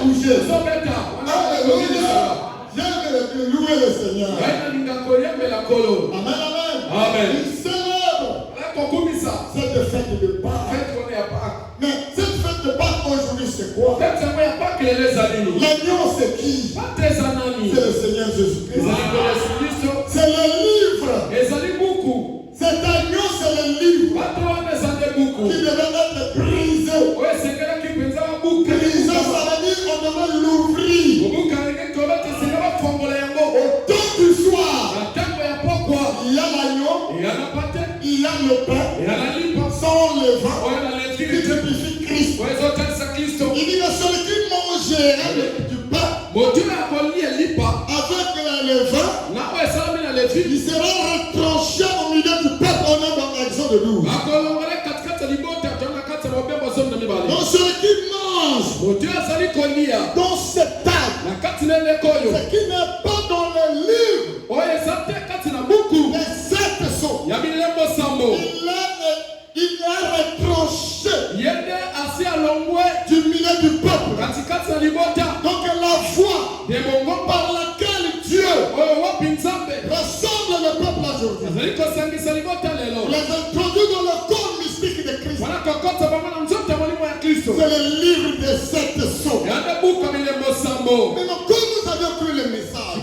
bouger. Alléluia. J'aime louer le Seigneur. Amen, amen. Il célèbre cette fête de Pâques. Mais cette fête de Pâques aujourd'hui, c'est quoi? L'agneau, c'est qui? C'est le Seigneur Jésus-Christ. C'est le livre. Cet agneau, c'est le livre qui devait être brisé. Brisé, ça veut dire qu'on devait l'ouvrir. Au temps du soir, il y a l'agneau, il y a le pain, sans levain, qui typifie Christ. Il dit que celui qui mangerait du pain avec le levain, il sera retranché au milieu du peuple. On est dans Exode 12. Donc celui qui mange dans cette table, ce qui n'est pas dans le livre, les 7 sceaux, il est retranché du milieu du peuple. Donc la voix par laquelle Dieu ressemble le peuple aujourd'hui, les introduit dans le corps mystique de Christ. C'est le livre des 7 sceaux. Mais comme vous avez cru le message,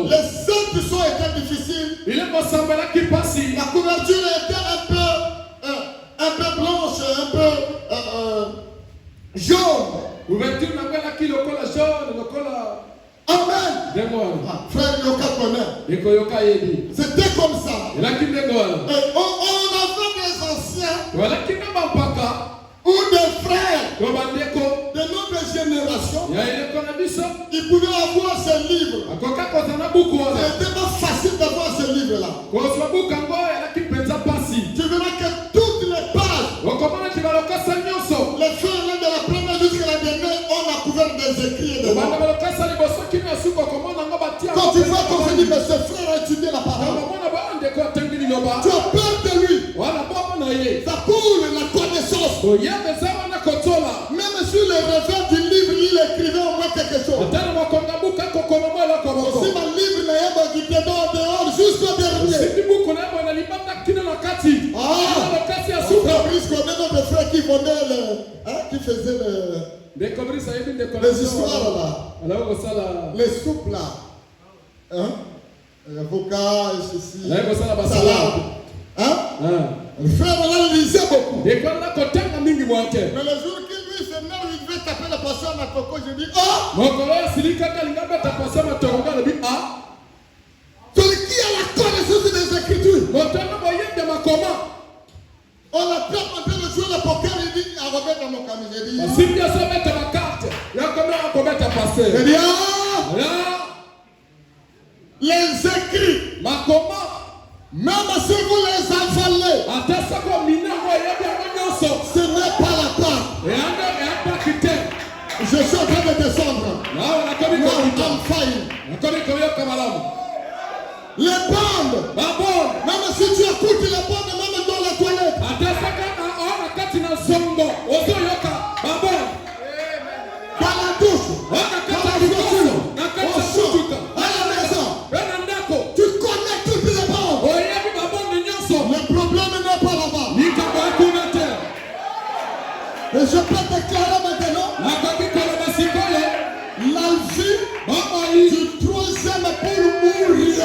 les 7 sceaux étaient difficiles. La couverture était un peu blanche, un peu jaune. Amen. Frère Yoka connaît. C'était comme ça. Et on avait des anciens ou des frères de notre génération. Ils pouvaient avoir ce livre. C'était pas facile d'avoir ce livre-là. Tu verras que toutes les pages, les frères de la première jusqu'à la dernière, on a couvert des écrits dedans. Quand tu vois qu'on se dit, mais ce frère a étudié la parole, tu as peur de lui. Ça pour la connaissance. Même sur le revers du livre, il écrivait au moins quelque chose. Si ma livre n'a qui était en dehors jusqu'au dernier. Fabrice connaît notre frère qui vendait qui faisait les histoires là. Les soupes là. Avocat, ceci. Salade. Le frère là lisait beaucoup. Mais le jour qu'il lui se met, il devait taper la passion à Toko, je dis celui qui a la connaissance des Écritures. On l'appelle en train de jouer le poker, il dit à Robert dans mon camion. Il dit les écrits, même si vous les avalez, ce n'est pas la part. Je suis en train de descendre. Les bandes, même si tu écoutes les bandes, même dans la toilette, dans la douche, dans la voiture, au champ, à la maison, tu connais toutes les bandes. Le problème n'est pas là-bas. Et je peux déclarer maintenant la vie du troisième pour mourir.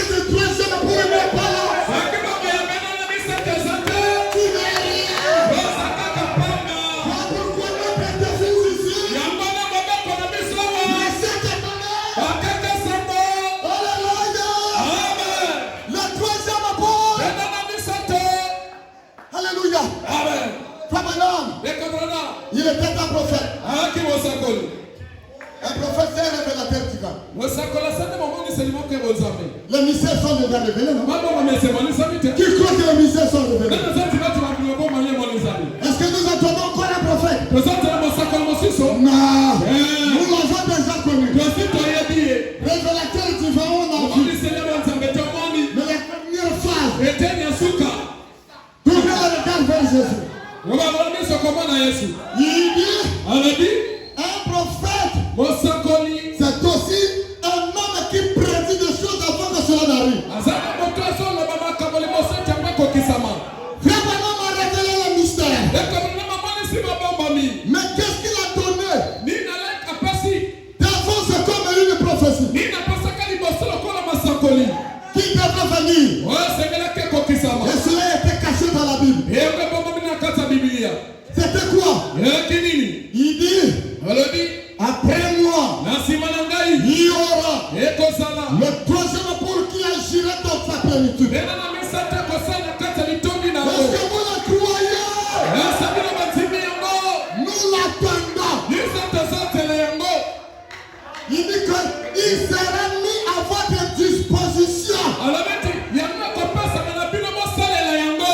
ce troisième amour n'est pas là, tu n'es rien. Pourquoi notre défense ici? Mais cette année, alléluia. Le troisième amour. Alléluia. Frère Branham, il était un prophète. Un prophète, c'est un révélateur divin. Les mystères sont déjà révélés, non? Qui croit que les mystères sont révélés? Est-ce que nous entendons encore un prophète? Non. Nous l'avons déjà connu. Révélateur divin, on a vu. Mais la première phase, tournez le regard vers Jésus. Il dit, un prophète, c'est aussi un homme qui prédit des choses avant que cela n'arrive. Frère Branham a révélé le mystère. Mais qu'est-ce qu'il a donné? D'avant, c'est comme une prophétie qui devrait venir. Et cela était caché dans la Bible. C'était quoi? Il dit, après moi, il y aura le troisième pour qui agira dans sa plénitude. Est-ce que vous le croyez? Nous l'attendons. Il dit qu'il sera mis à votre disposition.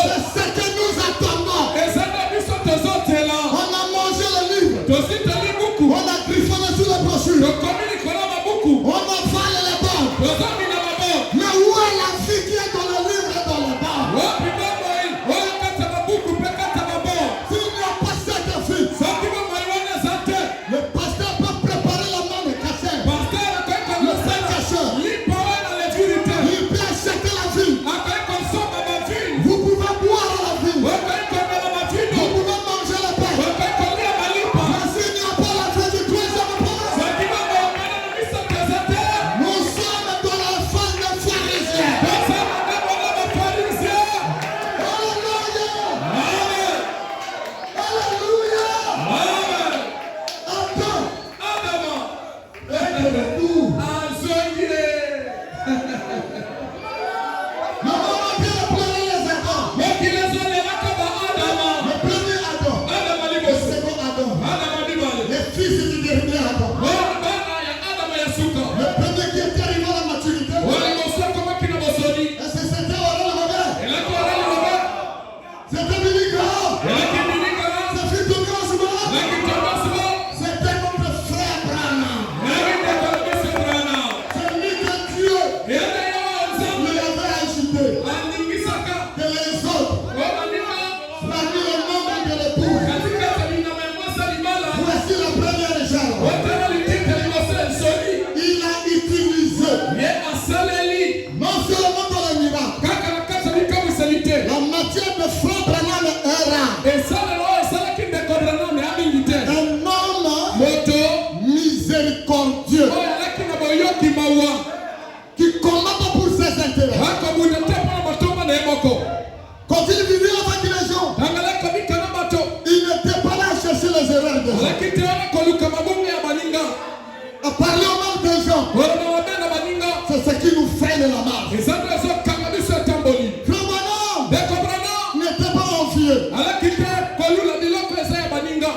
C'est ce que nous attendons. On a mangé le livre. On a griffonné sur les brochures. On a fallu les bords. Mais où est la vie qui est dans le livre et dans les bords? S'il n'y a pas cette vie, le pasteur peut préparer la main de cachet. Le saint cacheur. Il peut acheter la vie. Vous pouvez boire la vie. Vous pouvez manger le pain. Mais s'il n'y a pas la vie du troisième point, nous sommes dans la fin des pharisiens. Alléluia. Attends. Et de retour. Nous avons bien pleuré les Adams. Le premier Adam. Le second Adam. Les fils du dernier Adam. Le premier qui était arrivé à la maturité. Est-ce que c'était Aurel Robert? C'était Billy Graham. C'est fils de Grasma. C'était notre frère Branham. C'est lui que Dieu lui avait ajouté. Que les autres, parmi le nombre de l'épouse, voici la première échelle. Il a utilisé non seulement dans le miracle, la matière de frère Branham est rare. Un homme miséricordieux qui combat pour ses intérêts. Quand il vivait avec les gens, il n'était pas là à chercher les erreurs des gens, à parler au mal des gens. C'est ce qui nous freine la marche. Frère Branham n'était pas envieux.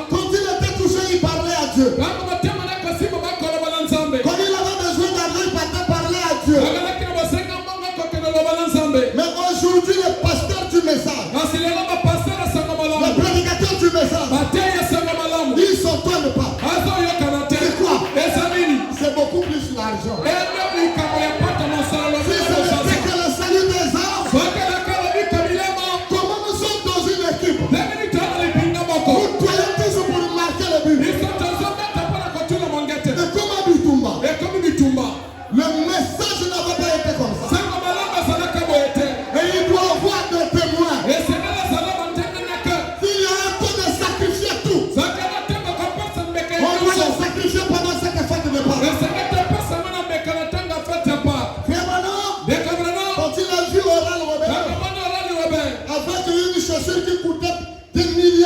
Quand il était touché, il parlait à Dieu. Quand il avait besoin d'argent, il partait parler à Dieu. Mais aujourd'hui, le pasteur du message, le prédicateur du message, ils s'entendent pas. C'est quoi? C'est beaucoup plus l'argent. Si ce n'était que blessures qui coûtaient